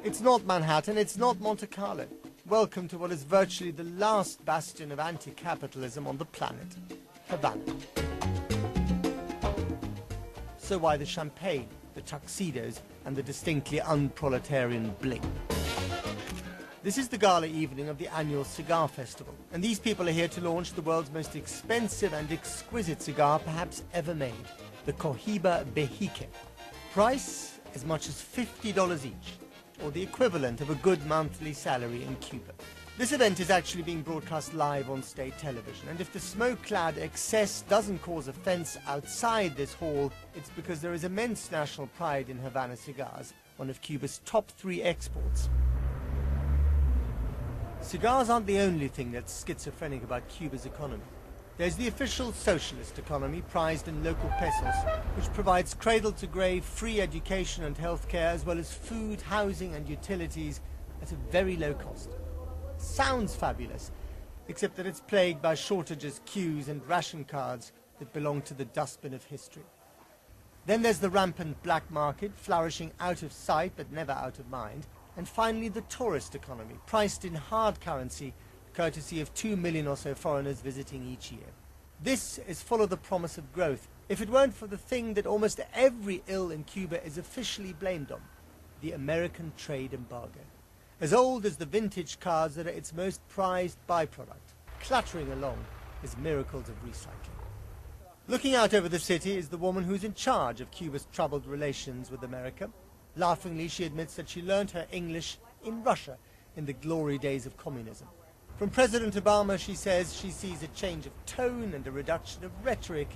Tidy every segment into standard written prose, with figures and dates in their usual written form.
It's not Manhattan, it's not Monte Carlo. Welcome to what is virtually the last bastion of anti-capitalism on the planet, Havana. So why the champagne, the tuxedos, and the distinctly unproletarian bling? This is the gala evening of the annual cigar festival, and these people are here to launch the world's most expensive and exquisite cigar perhaps ever made, the Cohiba Behique. Price as much as $50 each, or the equivalent of a good monthly salary in Cuba. This event is actually being broadcast live on state television, and if the smoke-clad excess doesn't cause offense outside this hall, it's because there is immense national pride in Havana cigars, one of Cuba's top 3 exports. Cigars aren't the only thing that's schizophrenic about Cuba's economy. There's the official socialist economy, prized in local pesos, which provides cradle-to-grave free education and healthcare, as well as food, housing and utilities at a very low cost. Sounds fabulous, except that it's plagued by shortages, queues and ration cards that belong to the dustbin of history. Then there's the rampant black market, flourishing out of sight but never out of mind. And finally, the tourist economy, priced in hard currency, courtesy of 2 million or so foreigners visiting each year. This is full of the promise of growth, if it weren't for the thing that almost every ill in Cuba is officially blamed on, the American trade embargo. As old as the vintage cars that are its most prized byproduct, clattering along as miracles of recycling. Looking out over the city is the woman who's in charge of Cuba's troubled relations with America. Laughingly, she admits that she learned her English in Russia in the glory days of communism. From President Obama, she says she sees a change of tone and a reduction of rhetoric,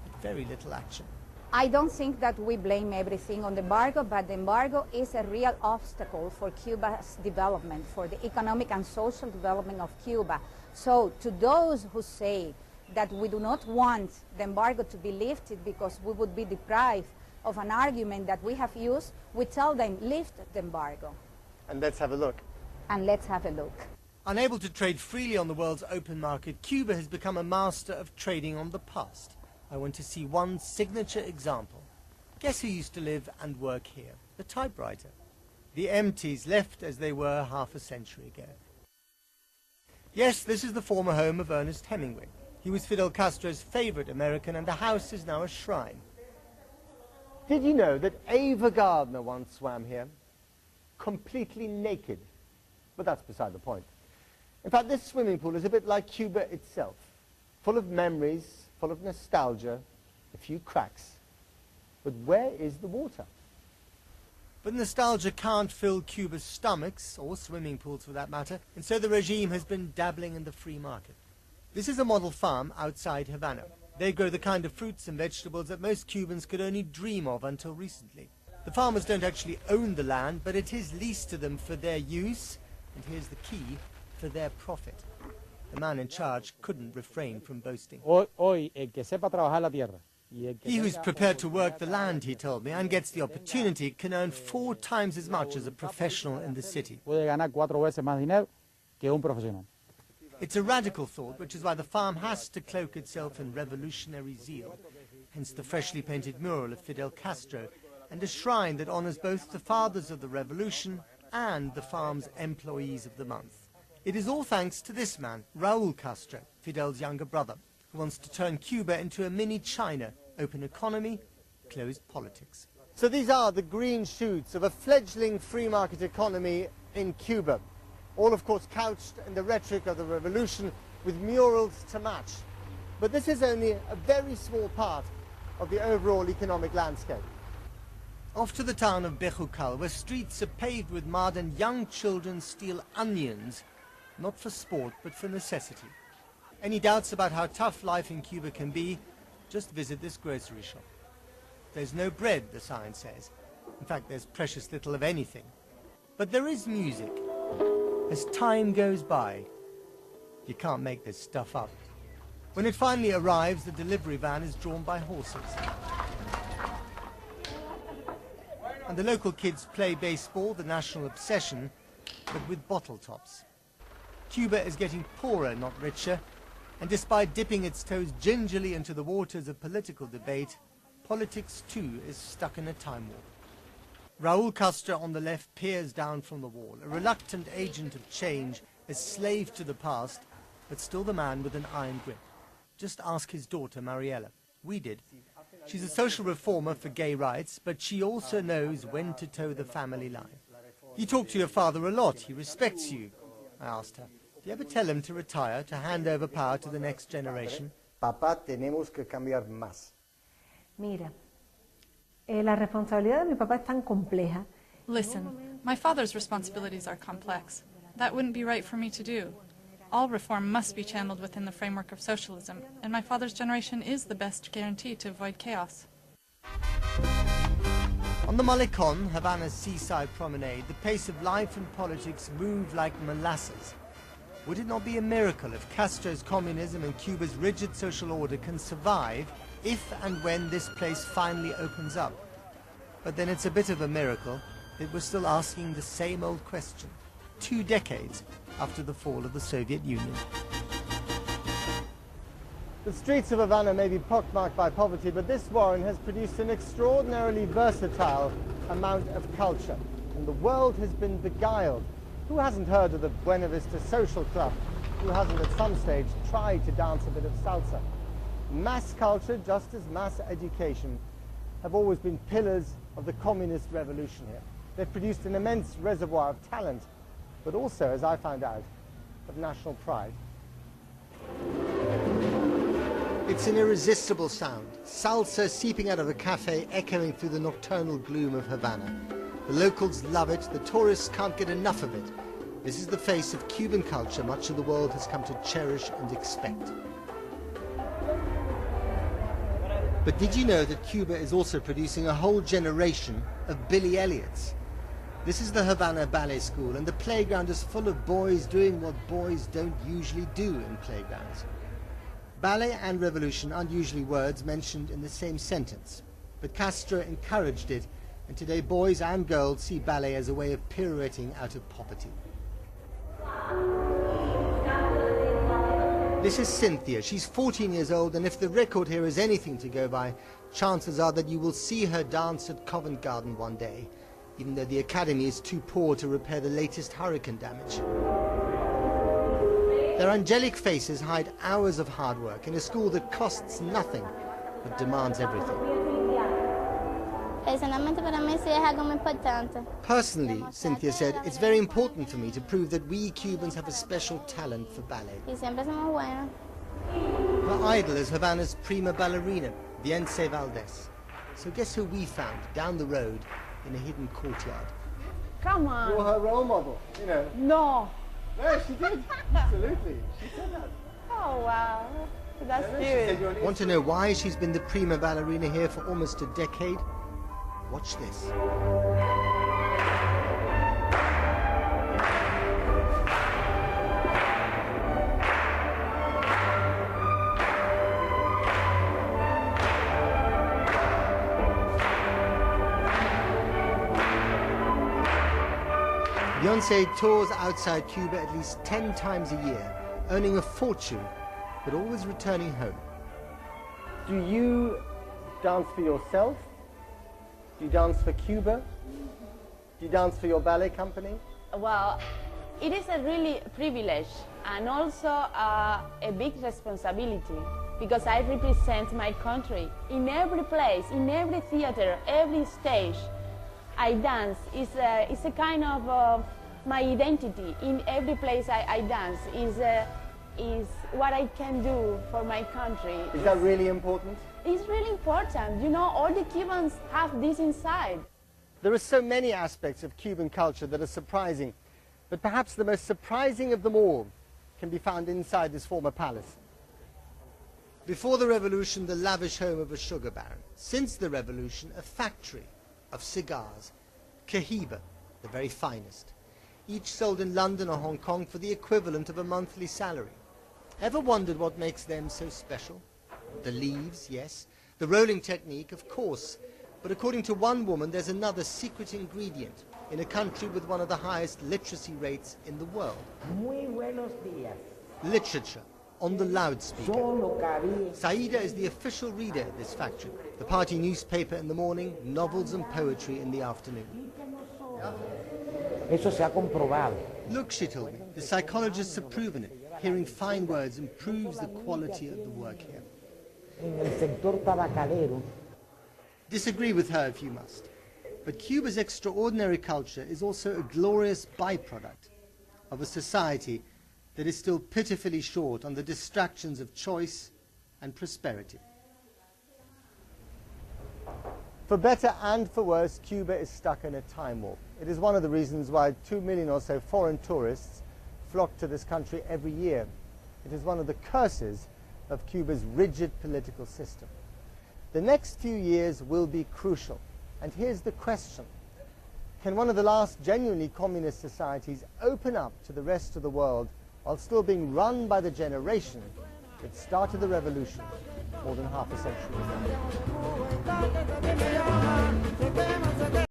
but very little action. I don't think that we blame everything on the embargo, but the embargo is a real obstacle for Cuba's development, for the economic and social development of Cuba. So to those who say that we do not want the embargo to be lifted because we would be deprived of an argument that we have used, we tell them, lift the embargo. And let's have a look. And let's have a look. Unable to trade freely on the world's open market, Cuba has become a master of trading on the past. I want to see one signature example. Guess who used to live and work here? The typewriter. The empties left as they were half a century ago. Yes, this is the former home of Ernest Hemingway. He was Fidel Castro's favorite American, and the house is now a shrine. Did you know that Ava Gardner once swam here? Completely naked. But that's beside the point. In fact, this swimming pool is a bit like Cuba itself. Full of memories, full of nostalgia, a few cracks. But where is the water? But nostalgia can't fill Cuba's stomachs, or swimming pools for that matter, and so the regime has been dabbling in the free market. This is a model farm outside Havana. They grow the kind of fruits and vegetables that most Cubans could only dream of until recently. The farmers don't actually own the land, but it is leased to them for their use, and here's the key, for their profit. The man in charge couldn't refrain from boasting. He who's prepared to work the land, he told me, and gets the opportunity, can earn 4 times as much as a professional in the city. It's a radical thought, which is why the farm has to cloak itself in revolutionary zeal. Hence the freshly painted mural of Fidel Castro, and a shrine that honors both the fathers of the revolution and the farm's employees of the month. It is all thanks to this man, Raul Castro, Fidel's younger brother, who wants to turn Cuba into a mini China, open economy, closed politics. So these are the green shoots of a fledgling free market economy in Cuba. All, of course, couched in the rhetoric of the revolution with murals to match. But this is only a very small part of the overall economic landscape. Off to the town of Bejucal, where streets are paved with mud and young children steal onions, not for sport, but for necessity. Any doubts about how tough life in Cuba can be, just visit this grocery shop. There's no bread, the sign says. In fact, there's precious little of anything. But there is music. As time goes by, you can't make this stuff up. When it finally arrives, the delivery van is drawn by horses. And the local kids play baseball, the national obsession, but with bottle tops. Cuba is getting poorer, not richer, and despite dipping its toes gingerly into the waters of political debate, politics too is stuck in a time warp. Raul Castro on the left peers down from the wall, a reluctant agent of change, a slave to the past, but still the man with an iron grip. Just ask his daughter, Mariela. We did. She's a social reformer for gay rights, but she also knows when to toe the family line. You talk to your father a lot. He respects you. I asked her. Do you ever tell him to retire, to hand over power to the next generation? Papá, tenemos que cambiar más. Mira, la responsabilidad de mi papá es tan compleja. Listen, my father's responsibilities are complex. That wouldn't be right for me to do. All reform must be channeled within the framework of socialism, and my father's generation is the best guarantee to avoid chaos. On the Malecon, Havana's seaside promenade, the pace of life and politics move like molasses. Would it not be a miracle if Castro's communism and Cuba's rigid social order can survive if and when this place finally opens up? But then it's a bit of a miracle that we're still asking the same old question, 2 decades after the fall of the Soviet Union. The streets of Havana may be pockmarked by poverty, but this warren has produced an extraordinarily versatile amount of culture, and the world has been beguiled. Who hasn't heard of the Buena Vista Social Club? Who hasn't at some stage tried to dance a bit of salsa? Mass culture, just as mass education, have always been pillars of the communist revolution here. They've produced an immense reservoir of talent, but also, as I found out, of national pride. It's an irresistible sound, salsa seeping out of a cafe, echoing through the nocturnal gloom of Havana. The locals love it, the tourists can't get enough of it. This is the face of Cuban culture much of the world has come to cherish and expect. But did you know that Cuba is also producing a whole generation of Billy Elliots? This is the Havana Ballet School, and the playground is full of boys doing what boys don't usually do in playgrounds. Ballet and revolution aren't usually words mentioned in the same sentence, but Castro encouraged it, and today boys and girls see ballet as a way of pirouetting out of poverty. This is Cynthia. She's 14 years old, and if the record here is anything to go by, chances are that you will see her dance at Covent Garden one day, even though the academy is too poor to repair the latest hurricane damage. Their angelic faces hide hours of hard work in a school that costs nothing, but demands everything. Personally, Cynthia said, it's very important for me to prove that we Cubans have a special talent for ballet. Her idol is Havana's prima ballerina, Viense Valdez. So guess who we found down the road in a hidden courtyard? Come on. You're her role model, you know. No. No, she did. Absolutely. She said that. Oh, wow. That's cute. Want to know why she's been the prima ballerina here for almost a decade? Watch this. Beyoncé tours outside Cuba at least 10 times a year, earning a fortune, but always returning home. Do you dance for yourself? Do you dance for Cuba? Do you dance for your ballet company? Well, it is a really privilege and also a big responsibility because I represent my country. In every place, in every theater, every stage, I dance. It's a kind of my identity. In every place I dance is what I can do for my country. Is that really important? It's really important. You know, all the Cubans have this inside. There are so many aspects of Cuban culture that are surprising, but perhaps the most surprising of them all can be found inside this former palace. Before the revolution, the lavish home of a sugar baron. Since the revolution, a factory of cigars, Cohiba, the very finest, each sold in London or Hong Kong for the equivalent of a monthly salary. Ever wondered what makes them so special? The leaves, yes. The rolling technique, of course. But according to one woman, there's another secret ingredient in a country with one of the highest literacy rates in the world. Muy buenos días. Literature, on the loudspeaker. Saida is the official reader at this factory. The party newspaper in the morning, novels and poetry in the afternoon. Eso se ha comprobado. Look, she told me, the psychologists have proven it. Hearing fine words improves the quality of the work here. En el sector tabacalero. Disagree with her if you must. But Cuba's extraordinary culture is also a glorious byproduct of a society that is still pitifully short on the distractions of choice and prosperity. For better and for worse, Cuba is stuck in a time warp. It is one of the reasons why 2 million or so foreign tourists flock to this country every year. It is one of the curses of Cuba's rigid political system. The next few years will be crucial. And here's the question. Can one of the last genuinely communist societies open up to the rest of the world while still being run by the generation that started the revolution more than half a century ago?